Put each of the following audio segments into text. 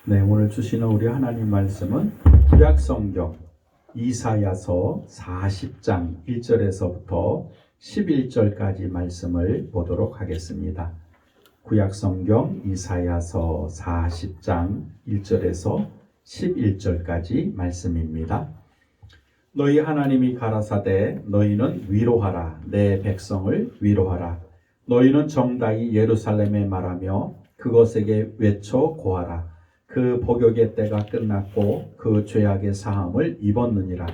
네, 오늘 주시는 우리 하나님 말씀은 구약성경 이사야서 40장 1절에서부터 11절까지 말씀을 보도록 하겠습니다. 구약성경 이사야서 40장 1절에서 11절까지 말씀입니다. 너희 하나님이 가라사대 너희는 위로하라. 내 백성을 위로하라. 너희는 정다이 예루살렘에 말하며 그것에게 외쳐 고하라. 그 복역의 때가 끝났고 그 죄악의 사함을 입었느니라.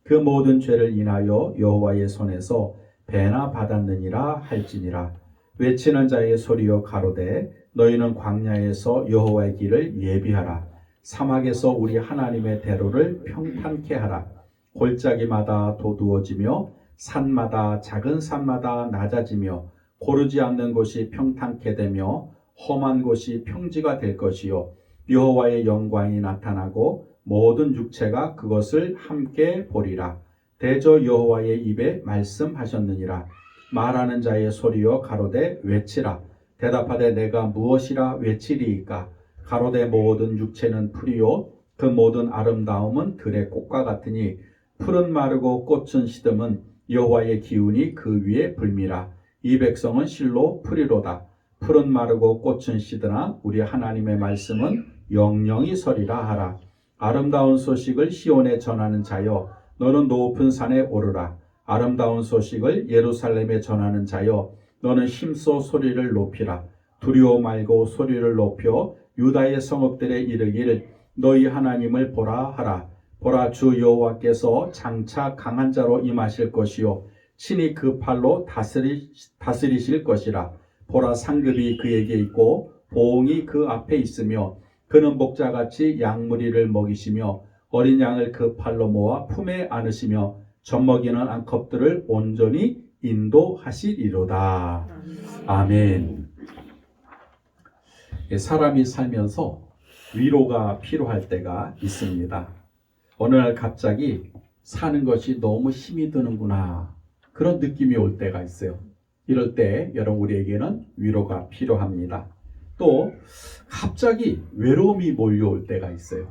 그 모든 죄를 인하여 여호와의 손에서 배나 받았느니라 할지니라. 외치는 자의 소리여 가로되 너희는 광야에서 여호와의 길을 예비하라. 사막에서 우리 하나님의 대로를 평탄케 하라. 골짜기마다 도두어지며 산마다 작은 산마다 낮아지며 고르지 않는 곳이 평탄케 되며 험한 곳이 평지가 될 것이요 여호와의 영광이 나타나고 모든 육체가 그것을 함께 보리라. 대저 여호와의 입에 말씀하셨느니라. 말하는 자의 소리여 가로되 외치라. 대답하되 내가 무엇이라 외치리이까. 가로되 모든 육체는 풀이요 그 모든 아름다움은 들의 꽃과 같으니 풀은 마르고 꽃은 시듬은 여호와의 기운이 그 위에 불미라. 이 백성은 실로 풀이로다. 풀은 마르고 꽃은 시드나 우리 하나님의 말씀은 영영이 서리라 하라. 아름다운 소식을 시온에 전하는 자여 너는 높은 산에 오르라. 아름다운 소식을 예루살렘에 전하는 자여 너는 힘써 소리를 높이라. 두려워 말고 소리를 높여 유다의 성읍들에 이르기를 너희 하나님을 보라 하라. 보라, 주 여호와께서 장차 강한 자로 임하실 것이요 친히 그 팔로 다스리실 것이라. 보라, 상급이 그에게 있고 보응이 그 앞에 있으며 그는 목자같이 양무리를 먹이시며 어린 양을 그 팔로 모아 품에 안으시며 젖먹이는 암컷들을 온전히 인도하시리로다. 아멘. 사람이 살면서 위로가 필요할 때가 있습니다. 어느 날 갑자기 사는 것이 너무 힘이 드는구나, 그런 느낌이 올 때가 있어요. 이럴 때 여러분, 우리에게는 위로가 필요합니다. 또 갑자기 외로움이 몰려올 때가 있어요.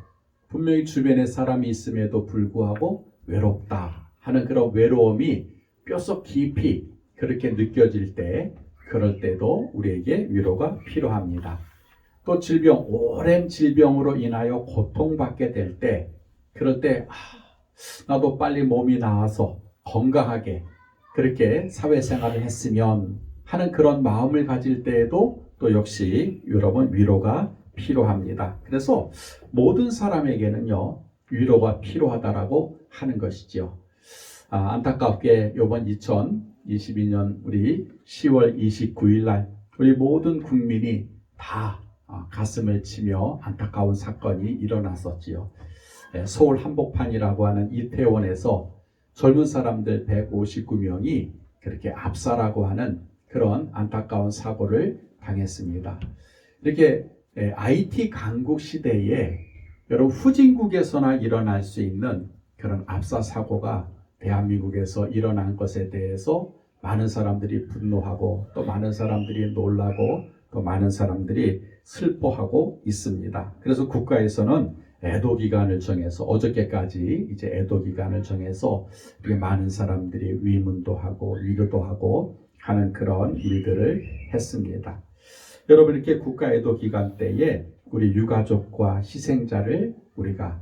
분명히 주변에 사람이 있음에도 불구하고 외롭다 하는 그런 외로움이 뼛속 깊이 그렇게 느껴질 때, 그럴 때도 우리에게 위로가 필요합니다. 또 질병, 오랜 질병으로 인하여 고통받게 될 때, 그럴 때 나도 빨리 몸이 나아서 건강하게 그렇게 사회생활을 했으면 하는 그런 마음을 가질 때에도 또 역시 여러분 위로가 필요합니다. 그래서 모든 사람에게는요 위로가 필요하다라고 하는 것이죠. 안타깝게 이번 2022년 우리 10월 29일 날 우리 모든 국민이 다 가슴을 치며 안타까운 사건이 일어났었지요. 서울 한복판이라고 하는 이태원에서 젊은 사람들 159명이 그렇게 압사라고 하는 그런 안타까운 사고를 당했습니다. 이렇게 IT 강국 시대에 여러분, 후진국에서나 일어날 수 있는 그런 압사 사고가 대한민국에서 일어난 것에 대해서 많은 사람들이 분노하고 또 많은 사람들이 놀라고 또 많은 사람들이 슬퍼하고 있습니다. 그래서 국가에서는 애도 기간을 정해서 어저께까지 이제 애도 기간을 정해서 많은 사람들이 위문도 하고 위로도 하고 하는 그런 일들을 했습니다. 여러분, 이렇게 국가 애도 기간 때에 우리 유가족과 희생자를 우리가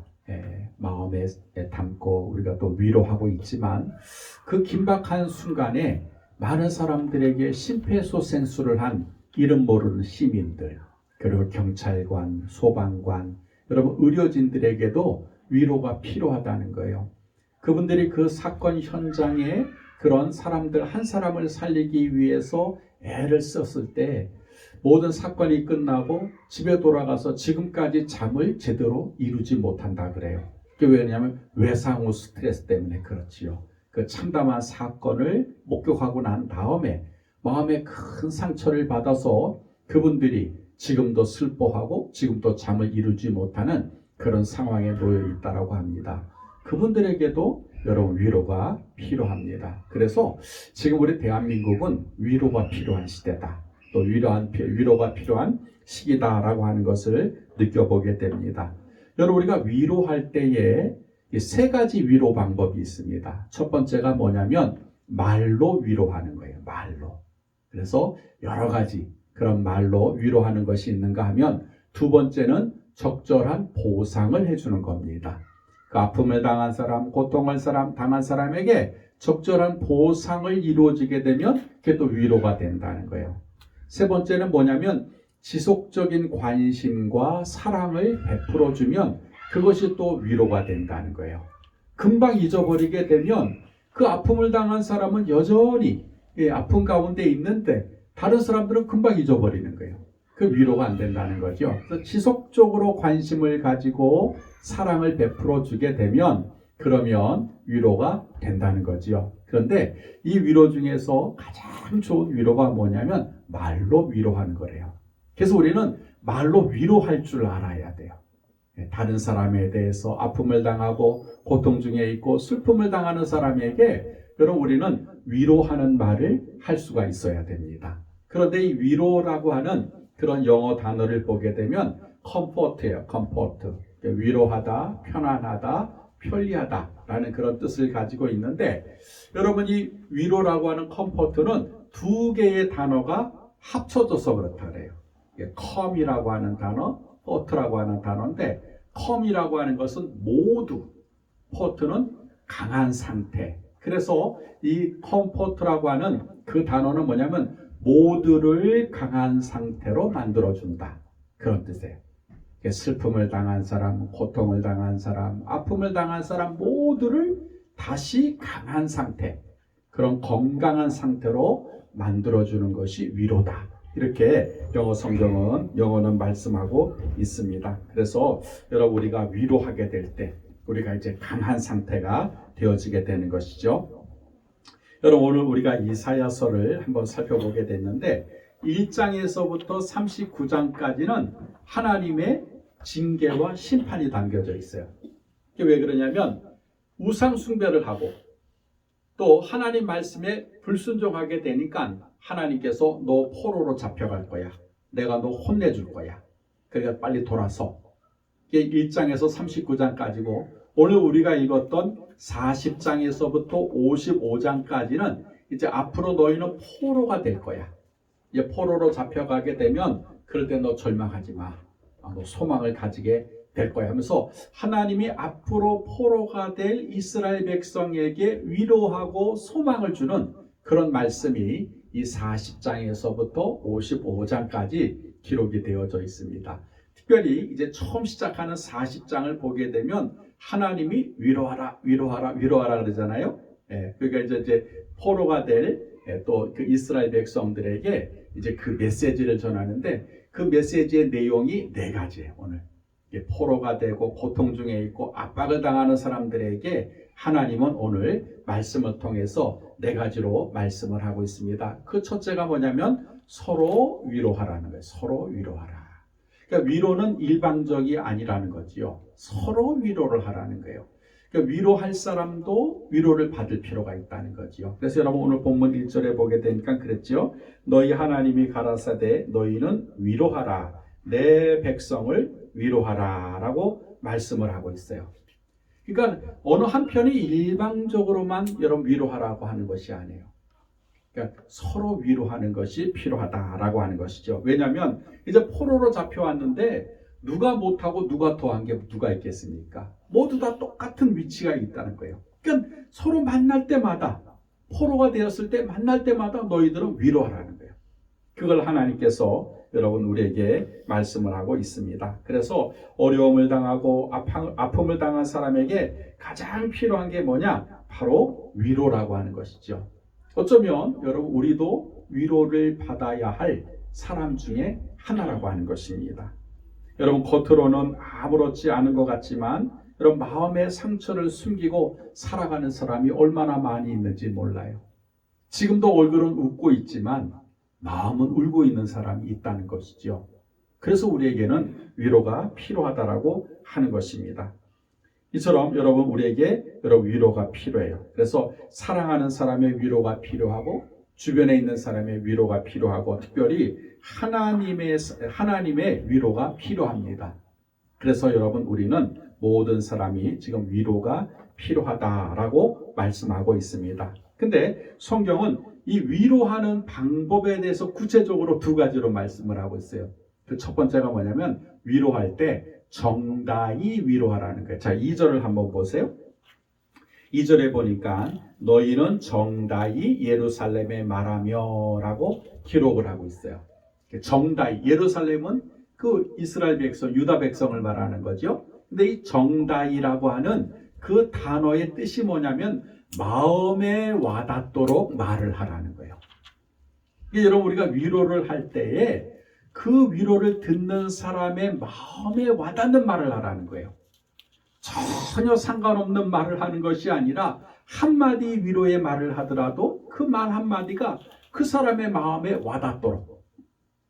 마음에 담고 우리가 또 위로하고 있지만, 그 긴박한 순간에 많은 사람들에게 심폐소생술을 한 이름 모르는 시민들, 그리고 경찰관, 소방관, 여러분 의료진들에게도 위로가 필요하다는 거예요. 그분들이 그 사건 현장에 그런 사람들 한 사람을 살리기 위해서 애를 썼을 때 모든 사건이 끝나고 집에 돌아가서 지금까지 잠을 제대로 이루지 못한다 그래요. 그게 왜냐하면 외상 후 스트레스 때문에 그렇지요. 그 참담한 사건을 목격하고 난 다음에 마음에 큰 상처를 받아서 그분들이 지금도 슬퍼하고 지금도 잠을 이루지 못하는 그런 상황에 놓여 있다라고 합니다. 그분들에게도 여러분 위로가 필요합니다. 그래서 지금 우리 대한민국은 위로가 필요한 시대다. 또 위로가 필요한 시기다라고 하는 것을 느껴보게 됩니다. 여러분, 우리가 위로할 때에 세 가지 위로 방법이 있습니다. 첫 번째가 뭐냐면 말로 위로하는 거예요. 말로. 그래서 여러 가지 그런 말로 위로하는 것이 있는가 하면, 두 번째는 적절한 보상을 해주는 겁니다. 그 아픔을 당한 사람, 고통을 당한 사람에게 적절한 보상을 이루어지게 되면 그게 또 위로가 된다는 거예요. 세 번째는 뭐냐면 지속적인 관심과 사랑을 베풀어주면 그것이 또 위로가 된다는 거예요. 금방 잊어버리게 되면 그 아픔을 당한 사람은 여전히 아픔 가운데 있는데 다른 사람들은 금방 잊어버리는 거예요. 그 위로가 안 된다는 거죠. 그래서 지속적으로 관심을 가지고 사랑을 베풀어 주게 되면 그러면 위로가 된다는 거지요. 그런데 이 위로 중에서 가장 좋은 위로가 뭐냐면 말로 위로하는 거래요. 그래서 우리는 말로 위로할 줄 알아야 돼요. 다른 사람에 대해서 아픔을 당하고 고통 중에 있고 슬픔을 당하는 사람에게 여러분, 우리는 위로하는 말을 할 수가 있어야 됩니다. 그런데 이 위로라고 하는 그런 영어 단어를 보게 되면 comfort예요. comfort. 위로하다, 편안하다, 편리하다 라는 그런 뜻을 가지고 있는데, 여러분, 이 위로라고 하는 comfort는 두 개의 단어가 합쳐져서 그렇다 그래요. calm이라고 하는 단어, comfort라고 하는 단어인데, calm이라고 하는 것은 모두, comfort는 강한 상태. 그래서 이 comfort라고 하는 그 단어는 뭐냐면 모두를 강한 상태로 만들어준다, 그런 뜻이에요. 슬픔을 당한 사람, 고통을 당한 사람, 아픔을 당한 사람 모두를 다시 강한 상태, 그런 건강한 상태로 만들어주는 것이 위로다, 이렇게 영어는 말씀하고 있습니다. 그래서 여러분, 우리가 위로하게 될 때 우리가 이제 강한 상태가 되어지게 되는 것이죠. 여러분, 오늘 우리가 이사야서를 한번 살펴보게 됐는데 1장에서부터 39장까지는 하나님의 징계와 심판이 담겨져 있어요. 이게 왜 그러냐면 우상 숭배를 하고 또 하나님 말씀에 불순종하게 되니까 하나님께서 너 포로로 잡혀갈 거야. 내가 너 혼내줄 거야. 그러니까 빨리 돌아서. 이게 1장에서 39장까지고 오늘 우리가 읽었던 40장에서부터 55장까지는 이제 앞으로 너희는 포로가 될 거야. 이제 포로로 잡혀가게 되면 그럴 때 너 절망하지 마. 너 소망을 가지게 될 거야 하면서 하나님이 앞으로 포로가 될 이스라엘 백성에게 위로하고 소망을 주는 그런 말씀이 이 40장에서부터 55장까지 기록이 되어져 있습니다. 특별히 이제 처음 시작하는 40장을 보게 되면 하나님이 위로하라 그러잖아요. 그러니까 이제 포로가 될 또 그 이스라엘 백성들에게 이제 그 메시지를 전하는데 그 메시지의 내용이 네 가지예요. 오늘 포로가 되고 고통 중에 있고 압박을 당하는 사람들에게 하나님은 오늘 말씀을 통해서 네 가지로 말씀을 하고 있습니다. 그 첫째가 뭐냐면 서로 위로하라는 거예요. 서로 위로하라. 그러니까 위로는 일방적이 아니라는 거지요. 서로 위로를 하라는 거예요. 그러니까 위로할 사람도 위로를 받을 필요가 있다는 거지요. 그래서 여러분, 오늘 본문 1절에 보게 되니까 그랬죠. 너희 하나님이 가라사대 너희는 위로하라. 내 백성을 위로하라 라고 말씀을 하고 있어요. 그러니까 어느 한편이 일방적으로만 여러분 위로하라고 하는 것이 아니에요. 그러니까 서로 위로하는 것이 필요하다라고 하는 것이죠. 왜냐하면 이제 포로로 잡혀왔는데 누가 못하고 누가 더한 게 누가 있겠습니까? 모두 다 똑같은 위치가 있다는 거예요. 그러니까 서로 만날 때마다, 포로가 되었을 때 만날 때마다 너희들은 위로하라는 거예요. 그걸 하나님께서 여러분 우리에게 말씀을 하고 있습니다. 그래서 어려움을 당하고 아픔을 당한 사람에게 가장 필요한 게 뭐냐? 바로 위로라고 하는 것이죠. 어쩌면 여러분, 우리도 위로를 받아야 할 사람 중에 하나라고 하는 것입니다. 여러분, 겉으로는 아무렇지 않은 것 같지만 여러분, 마음의 상처를 숨기고 살아가는 사람이 얼마나 많이 있는지 몰라요. 지금도 얼굴은 웃고 있지만 마음은 울고 있는 사람이 있다는 것이죠. 그래서 우리에게는 위로가 필요하다라고 하는 것입니다. 이처럼 여러분, 우리에게 위로가 필요해요. 그래서 사랑하는 사람의 위로가 필요하고 주변에 있는 사람의 위로가 필요하고 특별히 하나님의 위로가 필요합니다. 그래서 여러분 우리는 모든 사람이 지금 위로가 필요하다라고 말씀하고 있습니다. 근데 성경은 이 위로하는 방법에 대해서 구체적으로 두 가지로 말씀을 하고 있어요. 그 첫 번째가 뭐냐면 위로할 때 정다이 위로하라는 거예요. 자, 2절을 한번 보세요. 2절에 보니까 너희는 정다이 예루살렘에 말하며 라고 기록을 하고 있어요. 정다이, 예루살렘은 그 이스라엘 백성, 유다 백성을 말하는 거죠. 근데 이 정다이라고 하는 그 단어의 뜻이 뭐냐면 마음에 와닿도록 말을 하라는 거예요. 여러분 우리가 위로를 할 때에 그 위로를 듣는 사람의 마음에 와닿는 말을 하라는 거예요. 전혀 상관없는 말을 하는 것이 아니라 한마디 위로의 말을 하더라도 그 말 한마디가 그 사람의 마음에 와닿도록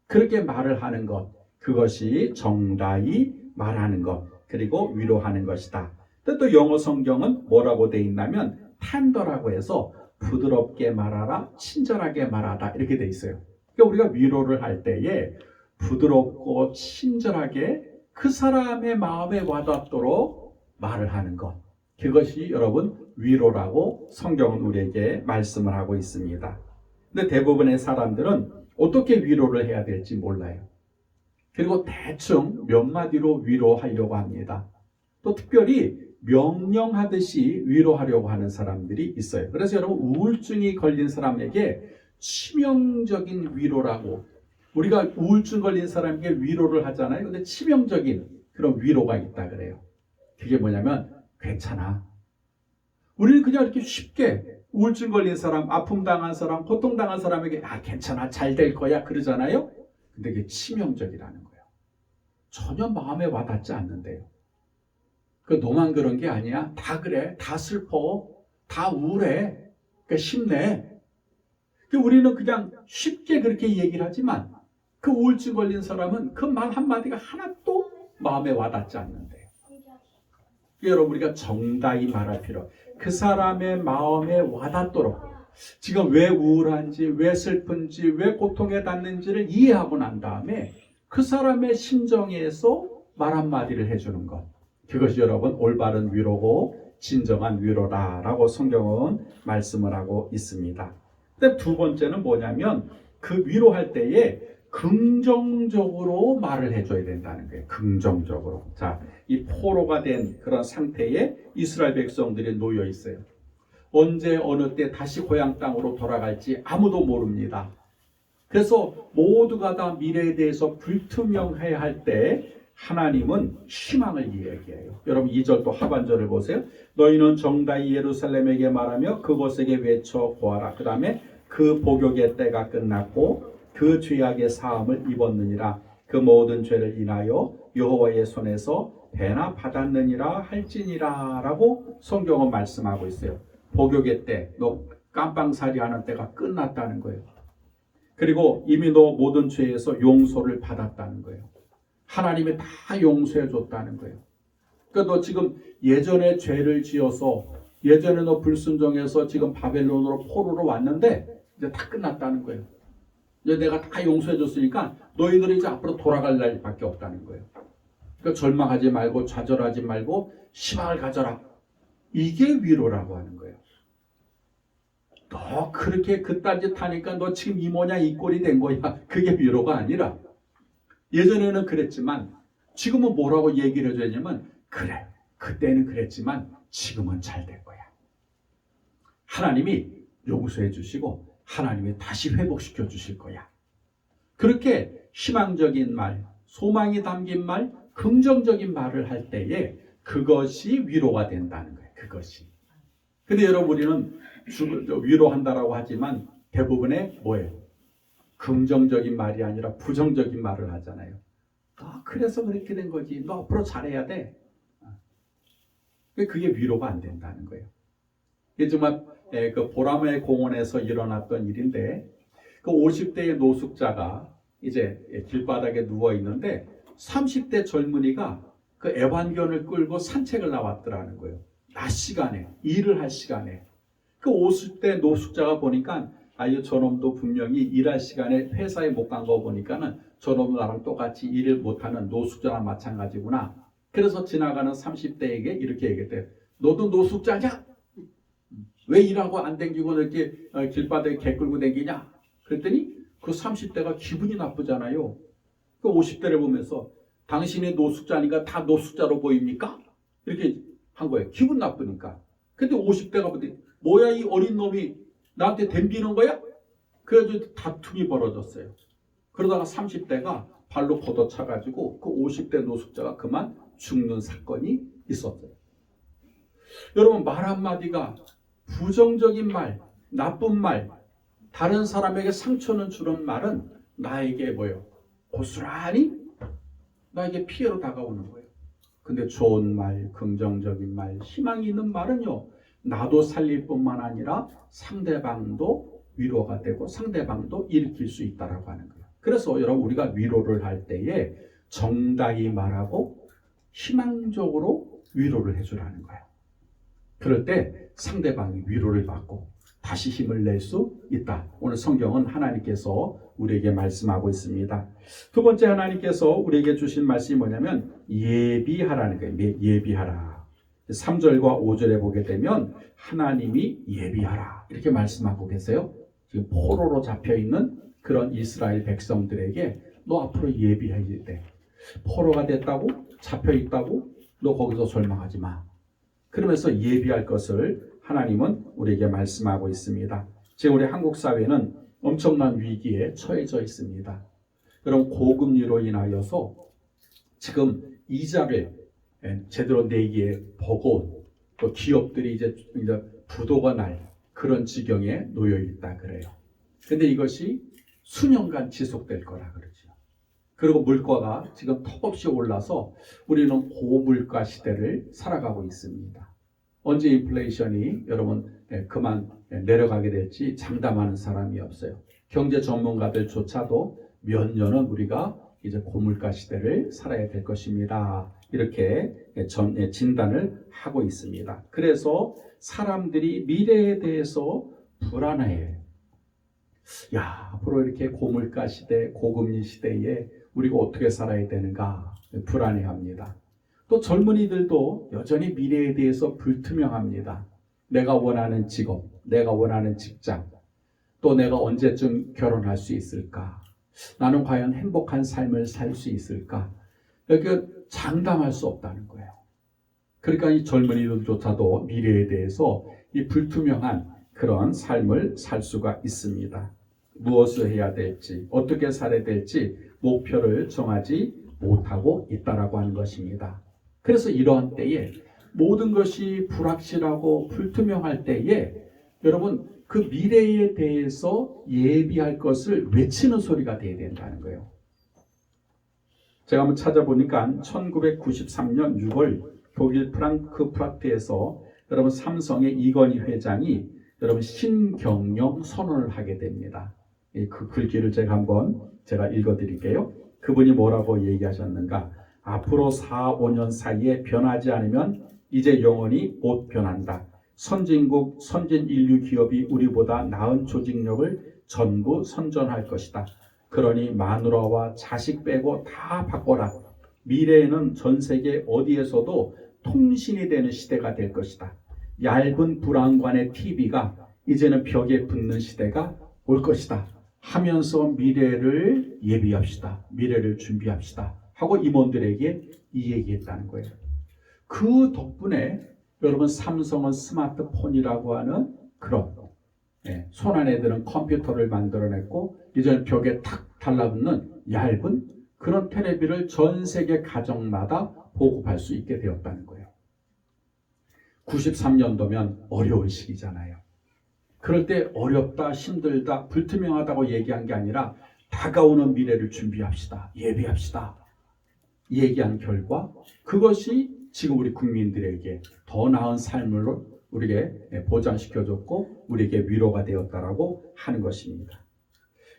그렇게 말을 하는 것, 그것이 정다이 말하는 것, 그리고 위로하는 것이다. 또 영어 성경은 뭐라고 돼 있냐면 텐더라고 해서 부드럽게 말하라, 친절하게 말하다 이렇게 돼 있어요. 그러니까 우리가 위로를 할 때에 부드럽고 친절하게 그 사람의 마음에 와닿도록 말을 하는 것, 그것이 여러분 위로라고 성경은 우리에게 말씀을 하고 있습니다. 근데 대부분의 사람들은 어떻게 위로를 해야 될지 몰라요. 그리고 대충 몇 마디로 위로하려고 합니다. 또 특별히 명령하듯이 위로하려고 하는 사람들이 있어요. 그래서 여러분 우울증이 걸린 사람에게 치명적인 위로라고, 우리가 우울증 걸린 사람에게 위로를 하잖아요. 근데 치명적인 그런 위로가 있다 그래요. 그게 뭐냐면 괜찮아. 우리는 그냥 이렇게 쉽게 우울증 걸린 사람, 아픔 당한 사람, 고통 당한 사람에게 괜찮아, 잘 될 거야 그러잖아요. 근데 그게 치명적이라는 거예요. 전혀 마음에 와닿지 않는데요. 너만 그런 게 아니야. 다 그래. 다 슬퍼. 다 우울해. 그러니까 힘내. 우리는 그냥 쉽게 그렇게 얘기를 하지만 그 우울증 걸린 사람은 그 말 한마디가 하나도 마음에 와닿지 않는데요. 여러분 우리가 정다이 말할 필요, 그 사람의 마음에 와닿도록 지금 왜 우울한지, 왜 슬픈지, 왜 고통에 닿는지를 이해하고 난 다음에 그 사람의 심정에서 말 한마디를 해주는 것, 그것이 여러분 올바른 위로고 진정한 위로다라고 성경은 말씀을 하고 있습니다. 근데 두 번째는 뭐냐면 그 위로할 때에 긍정적으로 말을 해줘야 된다는 거예요. 긍정적으로. 자, 이 포로가 된 그런 상태에 이스라엘 백성들이 놓여 있어요. 언제 어느 때 다시 고향 땅으로 돌아갈지 아무도 모릅니다. 그래서 모두가 다 미래에 대해서 불투명해야 할 때 하나님은 희망을 이야기해요. 여러분 2절 또 하반절을 보세요. 너희는 정다이 예루살렘에게 말하며 그곳에게 외쳐 고하라. 그 다음에 그 복역의 때가 끝났고 그 죄악의 사함을 입었느니라. 그 모든 죄를 인하여 여호와의 손에서 배나 받았느니라 할지니라 라고 성경은 말씀하고 있어요. 복역의 때, 너 깜빵살이 하는 때가 끝났다는 거예요. 그리고 이미 너 모든 죄에서 용서를 받았다는 거예요. 하나님이 다 용서해 줬다는 거예요. 그러니까 너 지금 예전에 죄를 지어서 예전에 너 불순종해서 지금 바벨론으로 포로로 왔는데 이제 다 끝났다는 거예요. 이제 내가 다 용서해 줬으니까 너희들이 이제 앞으로 돌아갈 날밖에 없다는 거예요. 그러니까 절망하지 말고 좌절하지 말고 희망을 가져라. 이게 위로라고 하는 거예요. 너 그렇게 그딴 짓 하니까 너 지금 이 모양 이 꼴이 된 거야. 그게 위로가 아니라 예전에는 그랬지만 지금은 뭐라고 얘기를 해줘야냐면 그래, 그때는 그랬지만 지금은 잘 될 거야. 하나님이 용서해 주시고 하나님이 다시 회복시켜 주실 거야. 그렇게 희망적인 말, 소망이 담긴 말, 긍정적인 말을 할 때에 그것이 위로가 된다는 거예요. 그것이. 근데 여러분 우리는 위로한다라고 하지만 대부분의 뭐예요? 긍정적인 말이 아니라 부정적인 말을 하잖아요. 그래서 그렇게 된 거지. 너 앞으로 잘해야 돼. 그게 위로가 안 된다는 거예요. 이게 정말 그 보라매 공원에서 일어났던 일인데 그 50대의 노숙자가 이제 길바닥에 누워 있는데 30대 젊은이가 그 애완견을 끌고 산책을 나왔더라는 거예요. 낮 시간에, 일을 할 시간에. 그 50대 노숙자가 보니까 아유 저놈도 분명히 일할 시간에 회사에 못 간 거 보니까는 저놈도 나랑 똑같이 일을 못하는 노숙자나 마찬가지구나. 그래서 지나가는 30대에게 이렇게 얘기했대요. 너도 노숙자냐? 왜 일하고 안 댕기고 이렇게 길바닥에 개 끌고 댕기냐? 그랬더니 그 30대가 기분이 나쁘잖아요. 그 50대를 보면서 당신이 노숙자니까 다 노숙자로 보입니까? 이렇게 한 거예요. 기분 나쁘니까. 근데 50대가 보더니 뭐야 이 어린 놈이 나한테 덤비는 거야? 그래서 다툼이 벌어졌어요. 그러다가 30대가 발로 걷어차가지고 그 50대 노숙자가 그만 죽는 사건이 있었어요. 여러분 말 한마디가 부정적인 말, 나쁜 말, 다른 사람에게 상처는 주는 말은 나에게 뭐예요? 고스란히 나에게 피해로 다가오는 거예요. 근데 좋은 말, 긍정적인 말, 희망이 있는 말은요. 나도 살릴 뿐만 아니라 상대방도 위로가 되고 상대방도 일으킬 수 있다라고 하는 거예요. 그래서 여러분 우리가 위로를 할 때에 정당히 말하고 희망적으로 위로를 해주라는 거예요. 그럴 때 상대방이 위로를 받고 다시 힘을 낼 수 있다. 오늘 성경은 하나님께서 우리에게 말씀하고 있습니다. 두 번째 하나님께서 우리에게 주신 말씀이 뭐냐면 예비하라는 거예요. 예비하라. 3절과 5절에 보게 되면 하나님이 예비하라 이렇게 말씀하고 계세요. 지금 포로로 잡혀있는 그런 이스라엘 백성들에게 너 앞으로 예비해야 돼. 포로가 됐다고? 잡혀있다고? 너 거기서 절망하지 마. 그러면서 예비할 것을 하나님은 우리에게 말씀하고 있습니다. 지금 우리 한국 사회는 엄청난 위기에 처해져 있습니다. 여러분 고금리로 인하여서 지금 이자를 제대로 내기에 버거운 또 기업들이 이제 부도가 날 그런 지경에 놓여 있다 그래요. 근데 이것이 수년간 지속될 거라 그러죠. 그리고 물가가 지금 턱없이 올라서 우리는 고물가 시대를 살아가고 있습니다. 언제 인플레이션이 여러분 그만 내려가게 될지 장담하는 사람이 없어요. 경제 전문가들조차도 몇 년은 우리가 이제 고물가 시대를 살아야 될 것입니다. 이렇게 진단을 하고 있습니다. 그래서 사람들이 미래에 대해서 불안해요. 야, 앞으로 이렇게 고물가 시대, 고금리 시대에 우리가 어떻게 살아야 되는가 불안해합니다. 또 젊은이들도 여전히 미래에 대해서 불투명합니다. 내가 원하는 직업, 내가 원하는 직장, 또 내가 언제쯤 결혼할 수 있을까? 나는 과연 행복한 삶을 살 수 있을까? 이렇게 장담할 수 없다는 거예요. 그러니까 이 젊은이들조차도 미래에 대해서 이 불투명한 그런 삶을 살 수가 있습니다. 무엇을 해야 될지, 어떻게 살아야 될지 목표를 정하지 못하고 있다라고 하는 것입니다. 그래서 이러한 때에 모든 것이 불확실하고 불투명할 때에 여러분 그 미래에 대해서 예비할 것을 외치는 소리가 돼야 된다는 거예요. 제가 한번 찾아보니까 1993년 6월 독일 프랑크푸르트에서 여러분 삼성의 이건희 회장이 여러분 신경영 선언을 하게 됩니다. 그 글귀를 제가 읽어드릴게요. 그분이 뭐라고 얘기하셨는가? 앞으로 4, 5년 사이에 변하지 않으면 이제 영원히 못 변한다. 선진국, 선진 인류 기업이 우리보다 나은 조직력을 전부 선전할 것이다. 그러니 마누라와 자식 빼고 다 바꿔라. 미래에는 전 세계 어디에서도 통신이 되는 시대가 될 것이다. 얇은 브라운관의 TV가 이제는 벽에 붙는 시대가 올 것이다. 하면서 미래를 예비합시다. 미래를 준비합시다. 하고 임원들에게 이 얘기했다는 거예요. 그 덕분에 여러분 삼성은 스마트폰이라고 하는 그런 손안에 드는 컴퓨터를 만들어냈고 이제는 벽에 탁 달라붙는 얇은 그런 테레비를 전 세계 가정마다 보급할 수 있게 되었다는 거예요. 93년도면 어려운 시기잖아요. 그럴 때 어렵다, 힘들다, 불투명하다고 얘기한 게 아니라 다가오는 미래를 준비합시다, 예비합시다 얘기한 결과 그것이 지금 우리 국민들에게 더 나은 삶을 우리에게 보장시켜줬고 우리에게 위로가 되었다라고 하는 것입니다.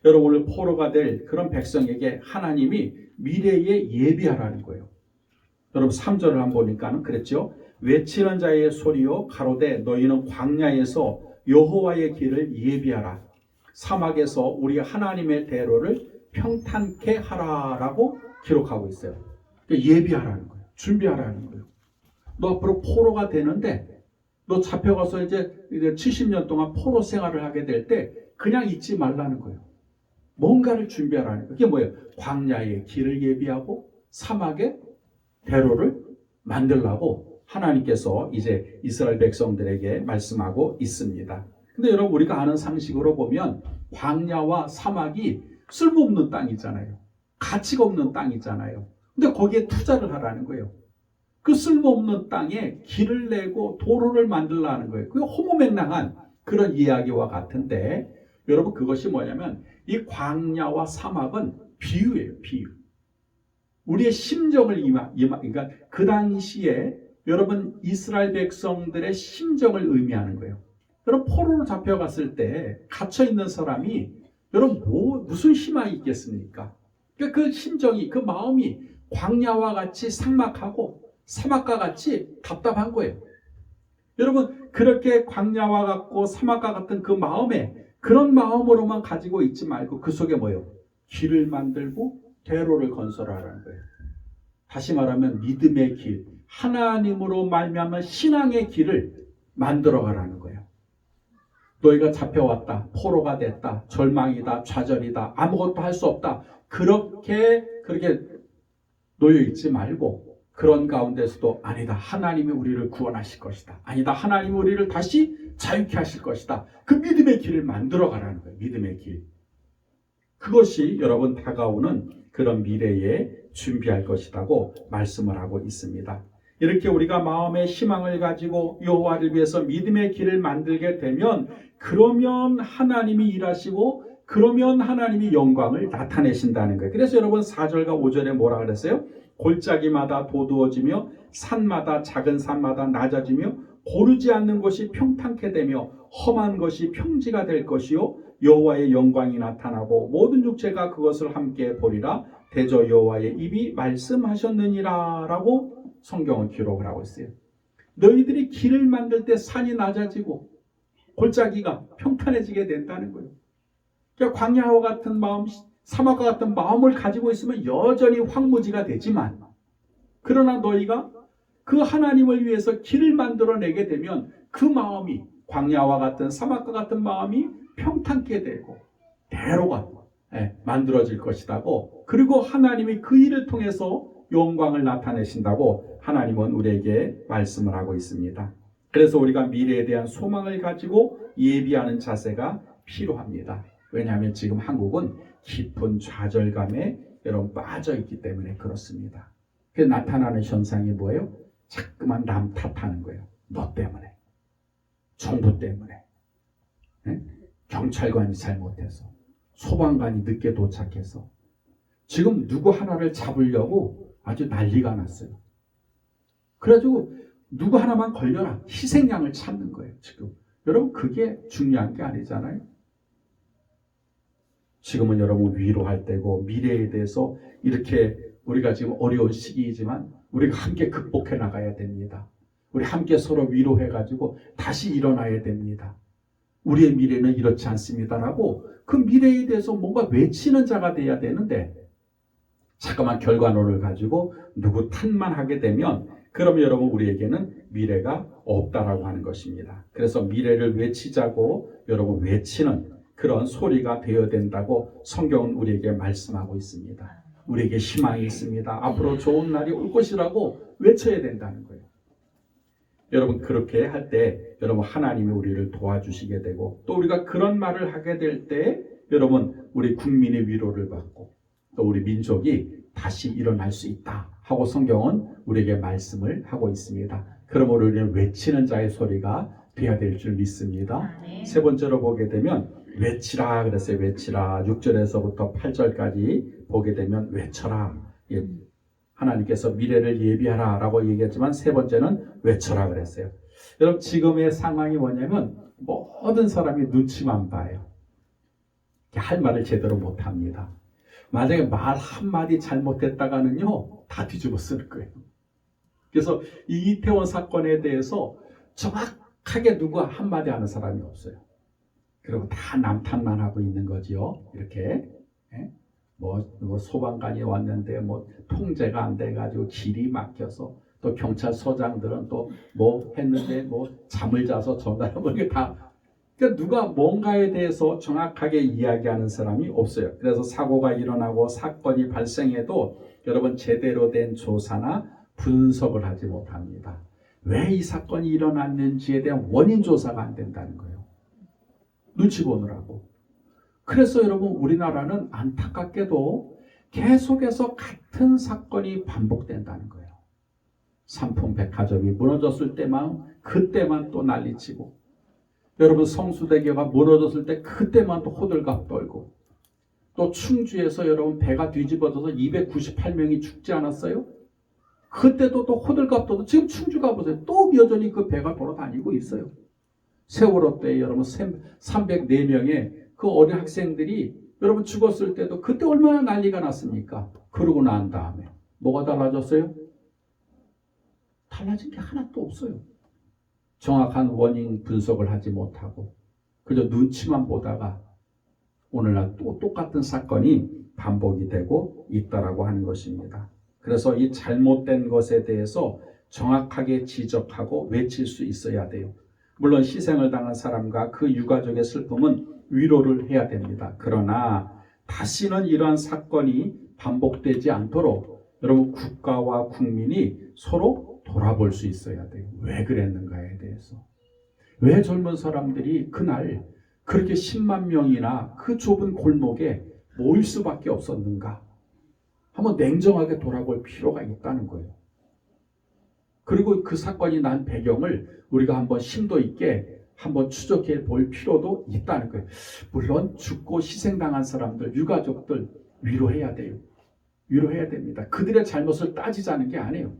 여러분 오늘 포로가 될 그런 백성에게 하나님이 미래에 예비하라는 거예요. 여러분 3절을 한번 보니까는 그랬죠. 외치는 자의 소리요 가로되 너희는 광야에서 여호와의 길을 예비하라. 사막에서 우리 하나님의 대로를 평탄케 하라라고 기록하고 있어요. 그러니까 예비하라는 거예요. 준비하라는 거예요. 너 앞으로 포로가 되는데 너 잡혀가서 이제 70년 동안 포로 생활을 하게 될 때 그냥 있지 말라는 거예요. 뭔가를 준비하라는 거예요. 그게 뭐예요? 광야의 길을 예비하고 사막의 대로를 만들라고 하나님께서 이제 이스라엘 백성들에게 말씀하고 있습니다. 근데 여러분, 우리가 아는 상식으로 보면 광야와 사막이 쓸모없는 땅이잖아요. 가치가 없는 땅이잖아요. 근데 거기에 투자를 하라는 거예요. 그 쓸모없는 땅에 길을 내고 도로를 만들라는 거예요. 그게 허무맹랑한 그런 이야기와 같은데, 여러분, 그것이 뭐냐면 이 광야와 사막은 비유예요. 비유. 우리의 심정을 그러니까 그 당시에 여러분 이스라엘 백성들의 심정을 의미하는 거예요. 여러분, 포로로 잡혀갔을 때 갇혀 있는 사람이 여러분 무슨 희망이 있겠습니까? 그러니까 그 심정이, 그 마음이 광야와 같이 삭막하고 사막과 같이 답답한 거예요. 여러분, 그렇게 광야와 같고 사막과 같은 그 마음에, 그런 마음으로만 가지고 있지 말고 그 속에 뭐예요? 길을 만들고 대로를 건설하라는 거예요. 다시 말하면 믿음의 길, 하나님으로 말미암은 신앙의 길을 만들어가라는 거예요. 너희가 잡혀왔다, 포로가 됐다, 절망이다, 좌절이다, 아무것도 할 수 없다, 그렇게 놓여 있지 말고, 그런 가운데서도 아니다, 하나님이 우리를 구원하실 것이다, 아니다, 하나님이 우리를 다시 자유케 하실 것이다, 그 믿음의 길을 만들어가라는 거예요. 믿음의 길. 그것이 여러분 다가오는 그런 미래에 준비할 것이라고 말씀을 하고 있습니다. 이렇게 우리가 마음의 희망을 가지고 여호와를 위해서 믿음의 길을 만들게 되면, 그러면 하나님이 일하시고 그러면 하나님이 영광을 나타내신다는 거예요. 그래서 여러분 4절과 5절에 뭐라 그랬어요? 골짜기마다 도두어지며 산마다, 작은 산마다 낮아지며 고르지 않는 곳이 평탄케 되며 험한 것이 평지가 될 것이요 여호와의 영광이 나타나고 모든 육체가 그것을 함께 보리라. 대저 여호와의 입이 말씀하셨느니라 라고 성경은 기록을 하고 있어요. 너희들이 길을 만들 때 산이 낮아지고 골짜기가 평탄해지게 된다는 거예요. 그러니까 광야와 같은 마음, 사막과 같은 마음을 가지고 있으면 여전히 황무지가 되지만, 그러나 너희가 그 하나님을 위해서 길을 만들어내게 되면 그 마음이, 광야와 같은 사막과 같은 마음이 평탄케 되고 대로가 만들어질 것이라고, 그리고 하나님이 그 일을 통해서 영광을 나타내신다고 하나님은 우리에게 말씀을 하고 있습니다. 그래서 우리가 미래에 대한 소망을 가지고 예비하는 자세가 필요합니다. 왜냐하면 지금 한국은 깊은 좌절감에 여러분 빠져 있기 때문에 그렇습니다. 그 나타나는 현상이 뭐예요? 자꾸만 남 탓하는 거예요. 너 때문에, 정부 때문에, 경찰관이 잘못해서, 소방관이 늦게 도착해서, 지금 누구 하나를 잡으려고 아주 난리가 났어요. 그래가지고 누구 하나만 걸려라, 희생양을 찾는 거예요. 지금 여러분, 그게 중요한 게 아니잖아요. 지금은 여러분 위로할 때고, 미래에 대해서 이렇게 우리가 지금 어려운 시기이지만 우리가 함께 극복해 나가야 됩니다. 우리 함께 서로 위로해가지고 다시 일어나야 됩니다. 우리의 미래는 이렇지 않습니다라고 그 미래에 대해서 뭔가 외치는 자가 돼야 되는데, 자꾸만 결과론을 가지고 누구 탓만 하게 되면, 그러면 여러분 우리에게는 미래가 없다라고 하는 것입니다. 그래서 미래를 외치자고 여러분 외치는 그런 소리가 되어야 된다고 성경은 우리에게 말씀하고 있습니다. 우리에게 희망이 있습니다. 앞으로 좋은 날이 올 것이라고 외쳐야 된다는 거예요. 여러분, 그렇게 할 때 여러분 하나님이 우리를 도와주시게 되고, 또 우리가 그런 말을 하게 될 때 여러분 우리 국민의 위로를 받고 또 우리 민족이 다시 일어날 수 있다 하고 성경은 우리에게 말씀을 하고 있습니다. 그러므로 우리는 외치는 자의 소리가 되어야 될 줄 믿습니다. 세 번째로 보게 되면 외치라 그랬어요. 외치라. 6절에서부터 8절까지 보게 되면 외쳐라. 하나님께서 미래를 예비하라 라고 얘기했지만 세 번째는 외쳐라 그랬어요. 여러분, 지금의 상황이 뭐냐면 모든 사람이 눈치만 봐요. 할 말을 제대로 못합니다. 만약에 말 한마디 잘못했다가는요 다 뒤집어 쓰는 거예요. 그래서 이 이태원 사건에 대해서 정확하게 누가 한마디 하는 사람이 없어요. 그리고 다 남탓만 하고 있는 거지요. 이렇게 예? 뭐 소방관이 왔는데 뭐 통제가 안 돼가지고 길이 막혀서 또 경찰서장들은 또 뭐 했는데 뭐 잠을 자서 전화를 뭐 이게 다 그러니까 누가 뭔가에 대해서 정확하게 이야기하는 사람이 없어요. 그래서 사고가 일어나고 사건이 발생해도 여러분 제대로 된 조사나 분석을 하지 못합니다. 왜 이 사건이 일어났는지에 대한 원인 조사가 안 된다는 거예요. 눈치 보느라고. 그래서 여러분 우리나라는 안타깝게도 계속해서 같은 사건이 반복된다는 거예요. 삼풍백화점이 무너졌을 때만 그때만 또 난리치고 여러분 성수대교가 무너졌을 때 그때만 또 호들갑 떨고 또 충주에서 여러분 배가 뒤집어져서 298명이 죽지 않았어요? 그때도 또 호들갑 떨고 지금 충주 가보세요. 또 여전히 그 배가 돌아다니고 있어요. 세월호 때 여러분 304명의 그 어린 학생들이 여러분 죽었을 때도 그때 얼마나 난리가 났습니까? 그러고 난 다음에 뭐가 달라졌어요? 달라진 게 하나도 없어요. 정확한 원인 분석을 하지 못하고 그저 눈치만 보다가 오늘날 또 똑같은 사건이 반복이 되고 있다라고 하는 것입니다. 그래서 이 잘못된 것에 대해서 정확하게 지적하고 외칠 수 있어야 돼요. 물론 희생을 당한 사람과 그 유가족의 슬픔은 위로를 해야 됩니다. 그러나 다시는 이러한 사건이 반복되지 않도록 여러분 국가와 국민이 서로 돌아볼 수 있어야 돼요. 왜 그랬는가에 대해서. 왜 젊은 사람들이 그날 그렇게 10만 명이나 그 좁은 골목에 모일 수밖에 없었는가. 한번 냉정하게 돌아볼 필요가 있다는 거예요. 그리고 그 사건이 난 배경을 우리가 한번 심도 있게 한번 추적해 볼 필요도 있다는 거예요. 물론 죽고 희생당한 사람들, 유가족들 위로해야 돼요. 위로해야 됩니다. 그들의 잘못을 따지자는 게 아니에요.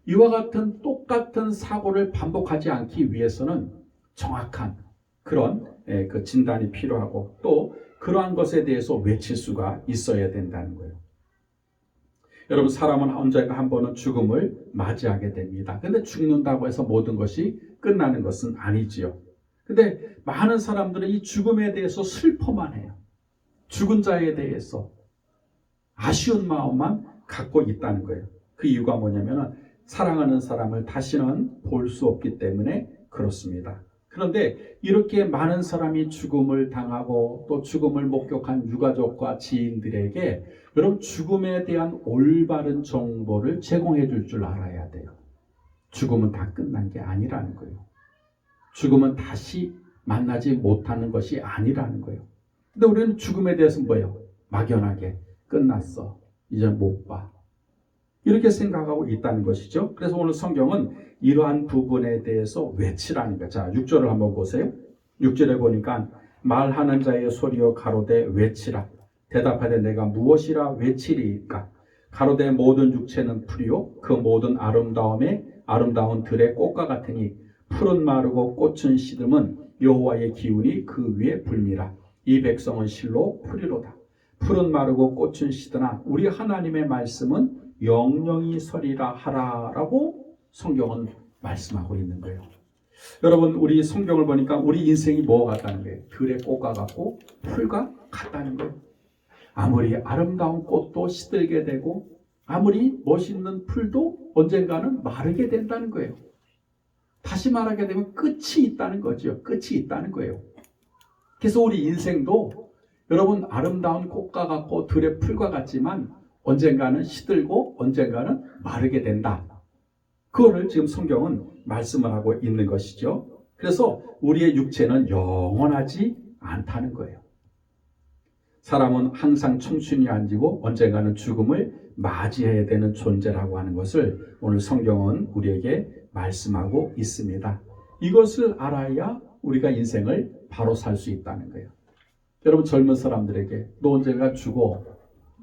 이와 같은 똑같은 사고를 반복하지 않기 위해서는 정확한 그런 그 진단이 필요하고 또 그러한 것에 대해서 외칠 수가 있어야 된다는 거예요. 여러분 사람은 언젠가 한 번은 죽음을 맞이하게 됩니다. 근데 죽는다고 해서 모든 것이 끝나는 것은 아니지요. 근데 많은 사람들은 이 죽음에 대해서 슬퍼만 해요. 죽은 자에 대해서 아쉬운 마음만 갖고 있다는 거예요. 그 이유가 뭐냐면은 사랑하는 사람을 다시는 볼 수 없기 때문에 그렇습니다. 그런데 이렇게 많은 사람이 죽음을 당하고 또 죽음을 목격한 유가족과 지인들에게 여러분 죽음에 대한 올바른 정보를 제공해 줄 알아야 돼요. 죽음은 다 끝난 게 아니라는 거예요. 죽음은 다시 만나지 못하는 것이 아니라는 거예요. 근데 우리는 죽음에 대해서 뭐예요? 막연하게 끝났어. 이제 못 봐. 이렇게 생각하고 있다는 것이죠. 그래서 오늘 성경은 이러한 부분에 대해서 외치라는 거예요. 자, 6절을 한번 보세요. 6절에 보니까 말하는 자의 소리여 가로되 외치라. 대답하되 내가 무엇이라 외치리까? 가로되 모든 육체는 풀이요 그 모든 아름다움에 아름다운 들의 꽃과 같으니 풀은 마르고 꽃은 시듬은 여호와의 기운이 그 위에 불미라. 이 백성은 실로 풀이로다. 풀은 마르고 꽃은 시드나 우리 하나님의 말씀은 영영이 서리라 하라라고 성경은 말씀하고 있는 거예요. 여러분 우리 성경을 보니까 우리 인생이 뭐가 같다는 거예요? 들의 꽃과 같고 풀과 같다는 거예요. 아무리 아름다운 꽃도 시들게 되고 아무리 멋있는 풀도 언젠가는 마르게 된다는 거예요. 다시 말하게 되면 끝이 있다는 거죠. 끝이 있다는 거예요. 그래서 우리 인생도 여러분 아름다운 꽃과 같고 들의 풀과 같지만 언젠가는 시들고 언젠가는 마르게 된다. 그거를 지금 성경은 말씀을 하고 있는 것이죠. 그래서 우리의 육체는 영원하지 않다는 거예요. 사람은 항상 청춘이 아니고 언젠가는 죽음을 맞이해야 되는 존재라고 하는 것을 오늘 성경은 우리에게 말씀하고 있습니다. 이것을 알아야 우리가 인생을 바로 살 수 있다는 거예요. 여러분 젊은 사람들에게 너 언젠가 죽어.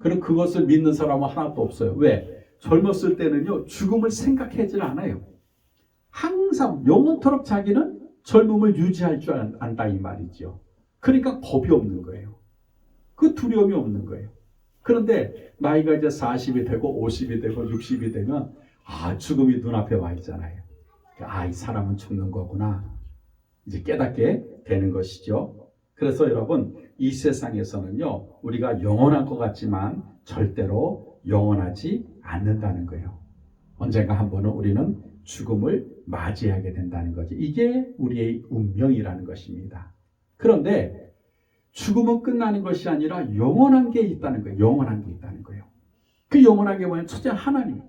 그럼 그것을 믿는 사람은 하나도 없어요. 왜? 젊었을 때는요 죽음을 생각하지 않아요. 항상 영원토록 자기는 젊음을 유지할 줄 안다 이 말이죠. 그러니까 겁이 없는 거예요. 그 두려움이 없는 거예요. 그런데 나이가 이제 40이 되고 50이 되고 60이 되면 죽음이 눈앞에 와 있잖아요. 이 사람은 죽는 거구나. 이제 깨닫게 되는 것이죠. 그래서 여러분, 이 세상에서는요, 우리가 영원할 것 같지만 절대로 영원하지 않는다는 거예요. 언젠가 한 번은 우리는 죽음을 맞이하게 된다는 거지. 이게 우리의 운명이라는 것입니다. 그런데 죽음은 끝나는 것이 아니라 영원한 게 있다는 거예요. 영원한 게 있다는 거예요. 그 영원한 게 뭐냐면 첫째 하나님.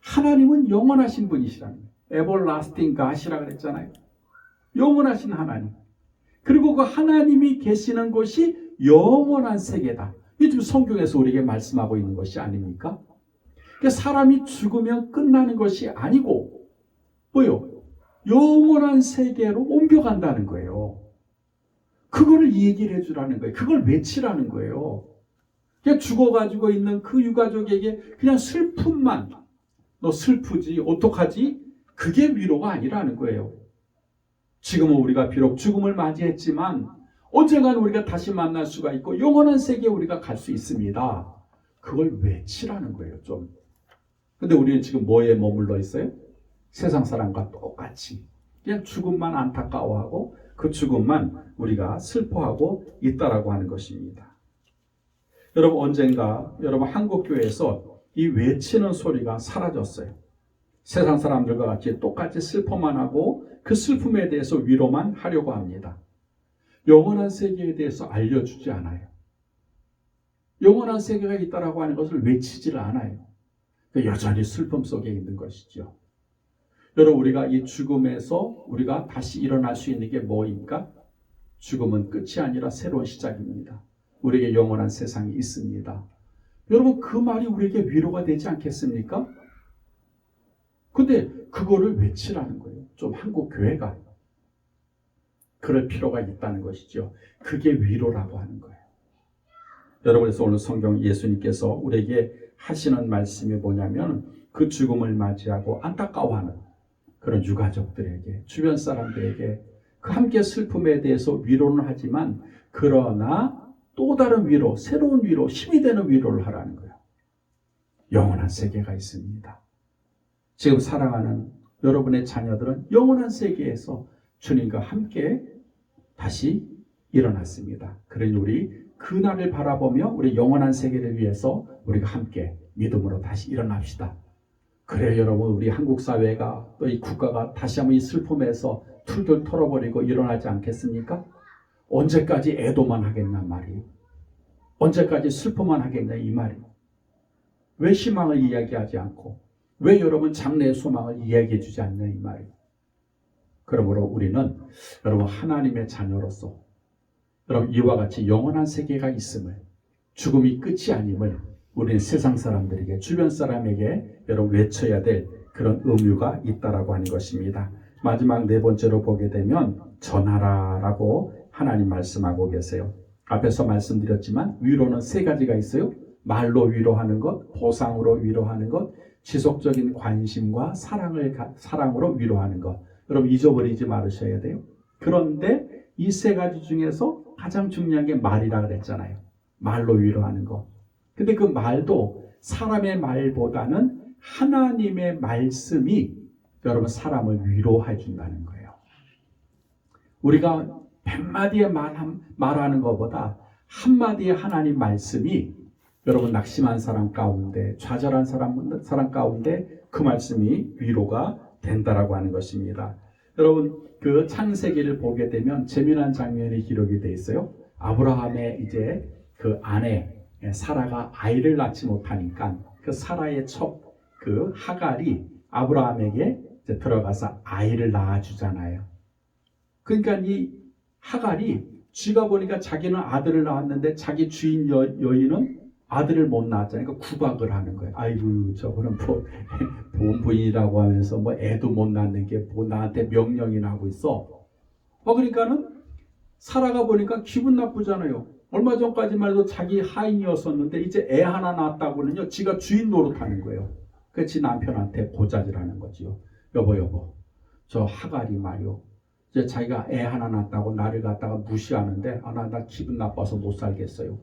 하나님은 영원하신 분이시라는 거예요. everlasting God이라고 그랬잖아요. 영원하신 하나님. 그리고 그 하나님이 계시는 곳이 영원한 세계다. 이게 지금 성경에서 우리에게 말씀하고 있는 것이 아닙니까? 그러니까 사람이 죽으면 끝나는 것이 아니고 뭐요? 영원한 세계로 옮겨간다는 거예요. 그거를 얘기를 해주라는 거예요. 그걸 외치라는 거예요. 그냥 죽어가지고 있는 그 유가족에게 그냥 슬픔만, 너 슬프지 어떡하지? 그게 위로가 아니라는 거예요. 지금은 우리가 비록 죽음을 맞이했지만 언젠간 우리가 다시 만날 수가 있고 영원한 세계에 우리가 갈 수 있습니다. 그걸 외치라는 거예요. 좀. 근데 우리는 지금 뭐에 머물러 있어요? 세상 사람과 똑같이 그냥 죽음만 안타까워하고 그 죽음만 우리가 슬퍼하고 있다라고 하는 것입니다. 여러분, 언젠가 여러분 한국교회에서 이 외치는 소리가 사라졌어요. 세상 사람들과 같이 똑같이 슬퍼만 하고 그 슬픔에 대해서 위로만 하려고 합니다. 영원한 세계에 대해서 알려주지 않아요. 영원한 세계가 있다라고 하는 것을 외치지를 않아요. 여전히 슬픔 속에 있는 것이죠. 여러분, 우리가 이 죽음에서 우리가 다시 일어날 수 있는 게 뭐입니까? 죽음은 끝이 아니라 새로운 시작입니다. 우리에게 영원한 세상이 있습니다. 여러분, 그 말이 우리에게 위로가 되지 않겠습니까? 근데 그거를 외치라는 거예요. 좀 한국 교회가 그럴 필요가 있다는 것이죠. 그게 위로라고 하는 거예요. 여러분, 그래서 오늘 성경 예수님께서 우리에게 하시는 말씀이 뭐냐면 그 죽음을 맞이하고 안타까워하는 그런 유가족들에게, 주변 사람들에게 그 함께 슬픔에 대해서 위로는 하지만 그러나 또 다른 위로, 새로운 위로, 힘이 되는 위로를 하라는 거예요. 영원한 세계가 있습니다. 지금 사랑하는 여러분의 자녀들은 영원한 세계에서 주님과 함께 다시 일어났습니다. 그러니 우리 그날을 바라보며 우리 영원한 세계를 위해서 우리가 함께 믿음으로 다시 일어납시다. 그래요, 여러분, 우리 한국 사회가 또 이 국가가 다시 한번 이 슬픔에서 툴툴 털어버리고 일어나지 않겠습니까? 언제까지 애도만 하겠냔 말이에요. 언제까지 슬픔만 하겠냐 이 말이에요. 왜 희망을 이야기하지 않고 왜 여러분 장래의 소망을 이야기해 주지 않냐 이 말이에요. 그러므로 우리는 여러분 하나님의 자녀로서 여러분 이와 같이 영원한 세계가 있음을, 죽음이 끝이 아님을 우리는 세상 사람들에게, 주변 사람에게 여러분 외쳐야 될 그런 의무가 있다라고 하는 것입니다. 마지막 네 번째로 보게 되면 전하라라고 하나님 말씀하고 계세요. 앞에서 말씀드렸지만 위로는 세 가지가 있어요. 말로 위로하는 것, 보상으로 위로하는 것, 지속적인 관심과 사랑으로 위로하는 것. 여러분 잊어버리지 말으셔야 돼요. 그런데 이 세 가지 중에서 가장 중요한 게 말이라 그랬잖아요. 말로 위로하는 것. 근데 그 말도 사람의 말보다는 하나님의 말씀이 여러분 사람을 위로해 준다는 거예요. 우리가 100마디의 말하는 것보다 한마디의 하나님 말씀이 여러분 낙심한 사람 가운데, 좌절한 사람 가운데 그 말씀이 위로가 된다라고 하는 것입니다. 여러분 그 창세기를 보게 되면 재미난 장면이 기록이 되어 있어요. 아브라함의 이제 그 아내 사라가 아이를 낳지 못하니까 그 사라의 첩 그 하갈이 아브라함에게 이제 들어가서 아이를 낳아주잖아요. 그러니까 이 하갈이 쥐가 보니까 자기는 아들을 낳았는데 자기 주인 여인은 아들을 못 낳았잖아요. 그러니까 구박을 하는 거예요. 아이고 저거는 뭐 본부인이라고 하면서 뭐 애도 못 낳는 게 뭐 나한테 명령이나 하고 있어. 그러니까는 사라가 보니까 기분 나쁘잖아요. 얼마 전까지만 해도 자기 하인이었었는데 이제 애 하나 낳았다고는요. 지가 주인 노릇하는 거예요. 그래서 지 남편한테 고자질하는 거지요. 여보 저 하갈이 말이요. 이제 자기가 애 하나 낳았다고 나를 갖다가 무시하는데 나 기분 나빠서 못 살겠어요.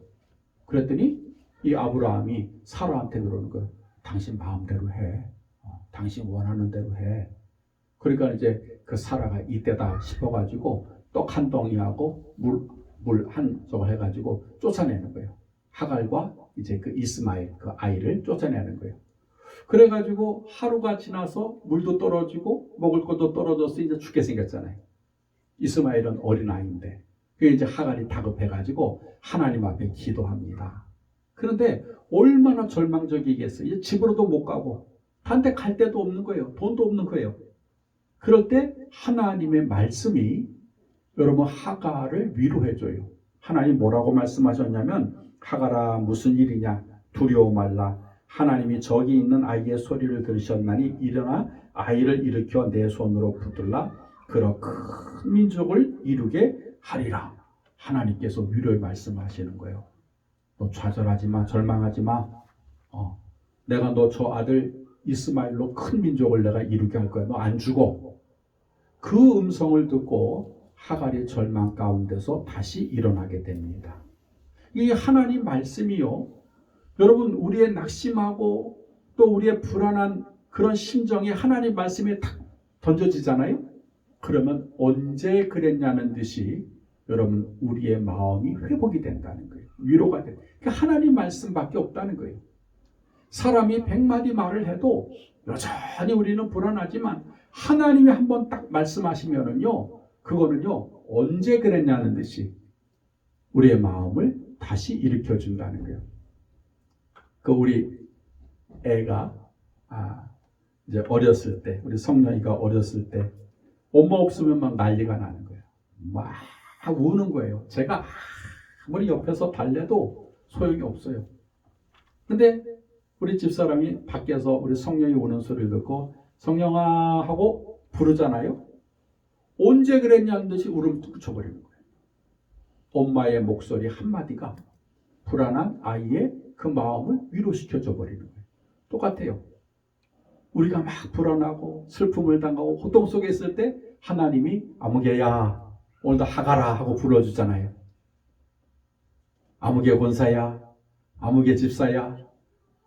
그랬더니 이 아브라함이 사라한테 그러는 거예요. 당신 마음대로 해. 당신 원하는 대로 해. 그러니까 이제 그 사라가 이때다 싶어가지고 떡 한 덩이하고 물 한 저거 해가지고 쫓아내는 거예요. 하갈과 이제 그 이스마엘 그 아이를 쫓아내는 거예요. 그래가지고 하루가 지나서 물도 떨어지고 먹을 것도 떨어져서 이제 죽게 생겼잖아요. 이스마엘은 어린 아이인데 그 이제 하갈이 다급해가지고 하나님 앞에 기도합니다. 그런데 얼마나 절망적이겠어요. 이제 집으로도 못 가고 단 데 갈 데도 없는 거예요. 돈도 없는 거예요. 그럴 때 하나님의 말씀이 여러분 하갈을 위로해줘요. 하나님 뭐라고 말씀하셨냐면 하갈아 무슨 일이냐 두려워 말라. 하나님이 저기 있는 아이의 소리를 들으셨나니 일어나 아이를 일으켜 내 손으로 붙들라. 그러 큰 민족을 이루게 하리라. 하나님께서 위로의 말씀하시는 거예요. 너 좌절하지 마. 절망하지 마. 내가 너 저 아들 이스마엘로 큰 민족을 내가 이루게 할 거야. 너 안 죽어. 그 음성을 듣고 하갈이 절망 가운데서 다시 일어나게 됩니다. 이 하나님 말씀이요. 여러분 우리의 낙심하고 또 우리의 불안한 그런 심정이 하나님 말씀에 탁 던져지잖아요. 그러면 언제 그랬냐는 듯이 여러분 우리의 마음이 회복이 된다는 거예요. 위로가 돼요. 그러니까 하나님 말씀밖에 없다는 거예요. 사람이 100마디 말을 해도 여전히 우리는 불안하지만 하나님이 한번 딱 말씀하시면은요, 그거는요 언제 그랬냐는 듯이 우리의 마음을 다시 일으켜 준다는 거예요. 그 우리 애가 이제 어렸을 때, 우리 성령이가 어렸을 때 엄마 없으면 막 난리가 나는 거예요. 막 우는 거예요. 제가 아무리 옆에서 달래도 소용이 없어요. 근데 우리 집사람이 밖에서 우리 성령이 우는 소리를 듣고 성령아 하고 부르잖아요. 언제 그랬냐는 듯이 울음 그쳐버리는 거예요. 엄마의 목소리 한마디가 불안한 아이의 그 마음을 위로시켜줘 버리는 거예요. 똑같아요. 우리가 막 불안하고 슬픔을 당하고 고통 속에 있을 때 하나님이 아무개야 오늘도 하가라 하고 불러주잖아요. 아무개 권사야, 아무개 집사야,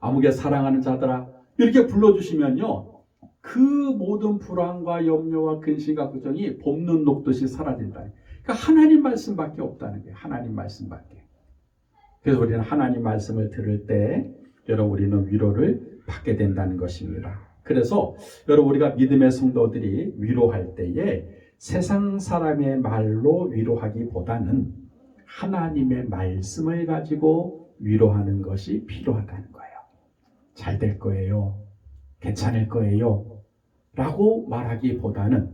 아무개 사랑하는 자들아 이렇게 불러주시면요 그 모든 불안과 염려와 근심과 걱정이 봄눈 녹듯이 사라진다. 그러니까 하나님 말씀밖에 없다는 거예요. 하나님 말씀밖에. 그래서 우리는 하나님 말씀을 들을 때 여러분 우리는 위로를 받게 된다는 것입니다. 그래서 여러분 우리가 믿음의 성도들이 위로할 때에 세상 사람의 말로 위로하기보다는 하나님의 말씀을 가지고 위로하는 것이 필요하다는 거예요. 잘 될 거예요. 괜찮을 거예요. 라고 말하기보다는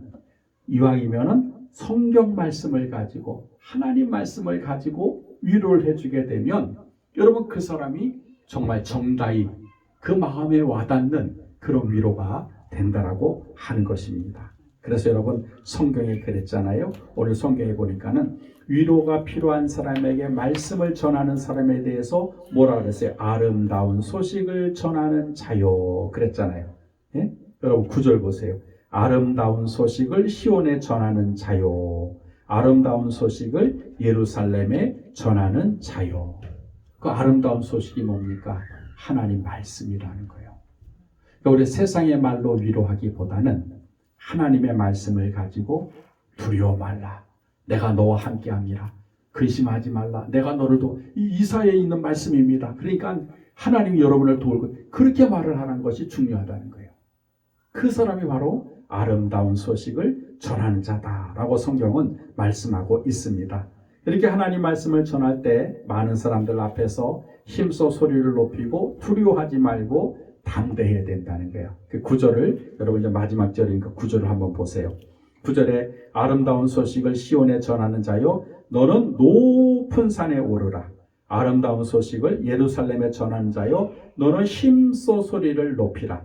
이왕이면은 성경 말씀을 가지고 하나님 말씀을 가지고 위로를 해주게 되면 여러분 그 사람이 정말 정다이 그 마음에 와닿는 그런 위로가 된다라고 하는 것입니다. 그래서 여러분 성경에 그랬잖아요. 오늘 성경에 보니까는 위로가 필요한 사람에게 말씀을 전하는 사람에 대해서 뭐라 그랬어요? 아름다운 소식을 전하는 자요 그랬잖아요. 예? 여러분 9절 보세요. 아름다운 소식을 시온에 전하는 자요. 아름다운 소식을 예루살렘에 전하는 자요. 그 아름다운 소식이 뭡니까? 하나님 말씀이라는 거예요. 그러니까 우리 세상의 말로 위로하기보다는 하나님의 말씀을 가지고 두려워 말라. 내가 너와 함께함이라. 근심하지 말라. 내가 너를 이사에 있는 말씀입니다. 그러니까 하나님이 여러분을 도울고 그렇게 말을 하는 것이 중요하다는 거예요. 그 사람이 바로 아름다운 소식을 전하는 자다라고 성경은 말씀하고 있습니다. 이렇게 하나님 말씀을 전할 때 많은 사람들 앞에서 힘써 소리를 높이고 두려워하지 말고 담대해야 된다는 거예요. 그 구절을 여러분 이제 마지막 절이니까 구절을 한번 보세요. 9절에 아름다운 소식을 시온에 전하는 자요 너는 높은 산에 오르라. 아름다운 소식을 예루살렘에 전하는 자요 너는 힘써 소리를 높이라.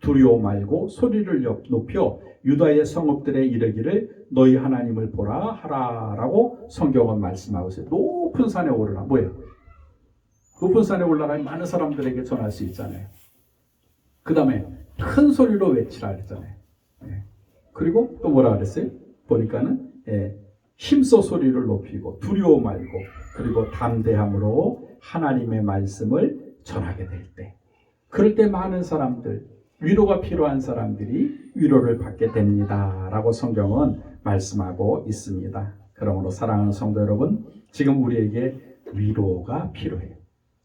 두려워 말고 소리를 높여 유다의 성읍들에 이르기를 너희 하나님을 보라 하라라고 성경은 말씀하고 있어요. 높은 산에 오르라. 뭐예요? 높은 산에 올라가면 많은 사람들에게 전할 수 있잖아요. 그 다음에 큰 소리로 외치라 그랬잖아요. 그리고 또 뭐라 그랬어요? 보니까는 힘써 소리를 높이고 두려워 말고 그리고 담대함으로 하나님의 말씀을 전하게 될 때 그럴 때 많은 사람들 위로가 필요한 사람들이 위로를 받게 됩니다 라고 성경은 말씀하고 있습니다. 그러므로 사랑하는 성도 여러분 지금 우리에게 위로가 필요해요.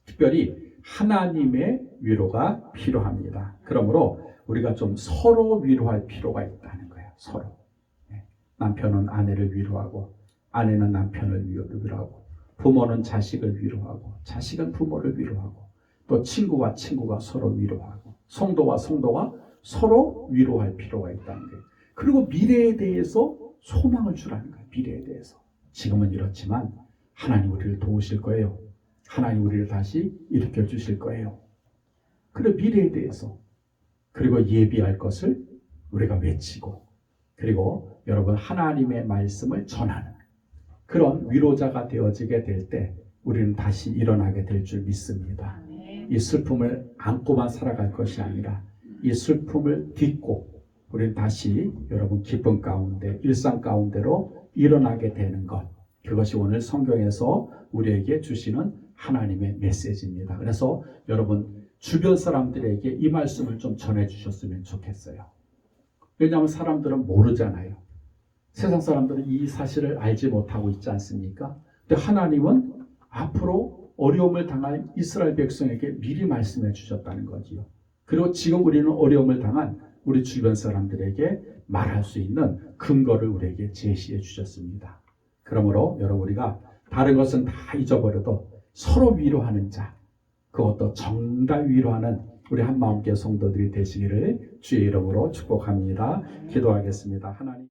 특별히 하나님의 위로가 필요합니다. 그러므로 우리가 좀 서로 위로할 필요가 있다는 거예요. 서로. 남편은 아내를 위로하고, 아내는 남편을 위로하고, 부모는 자식을 위로하고, 자식은 부모를 위로하고, 또 친구와 친구가 서로 위로하고, 성도와 성도가 서로 위로할 필요가 있다는 거예요. 그리고 미래에 대해서 소망을 주라는 거예요. 미래에 대해서. 지금은 이렇지만 하나님 우리를 도우실 거예요. 하나님 우리를 다시 일으켜 주실 거예요. 그리고 미래에 대해서, 그리고 예비할 것을 우리가 외치고, 그리고 여러분 하나님의 말씀을 전하는 그런 위로자가 되어지게 될 때 우리는 다시 일어나게 될 줄 믿습니다. 이 슬픔을 안고만 살아갈 것이 아니라 이 슬픔을 딛고 우리는 다시 여러분 기쁨 가운데, 일상 가운데로 일어나게 되는 것, 그것이 오늘 성경에서 우리에게 주시는 하나님의 메시지입니다. 그래서 여러분 주변 사람들에게 이 말씀을 좀 전해주셨으면 좋겠어요. 왜냐하면 사람들은 모르잖아요. 세상 사람들은 이 사실을 알지 못하고 있지 않습니까? 근데 하나님은 앞으로 어려움을 당할 이스라엘 백성에게 미리 말씀해 주셨다는 거지요. 그리고 지금 우리는 어려움을 당한 우리 주변 사람들에게 말할 수 있는 근거를 우리에게 제시해 주셨습니다. 그러므로 여러분 우리가 다른 것은 다 잊어버려도 서로 위로하는 자, 그것도 정답 위로하는 우리 한마음교회 성도들이 되시기를 주의 이름으로 축복합니다. 기도하겠습니다. 하나님.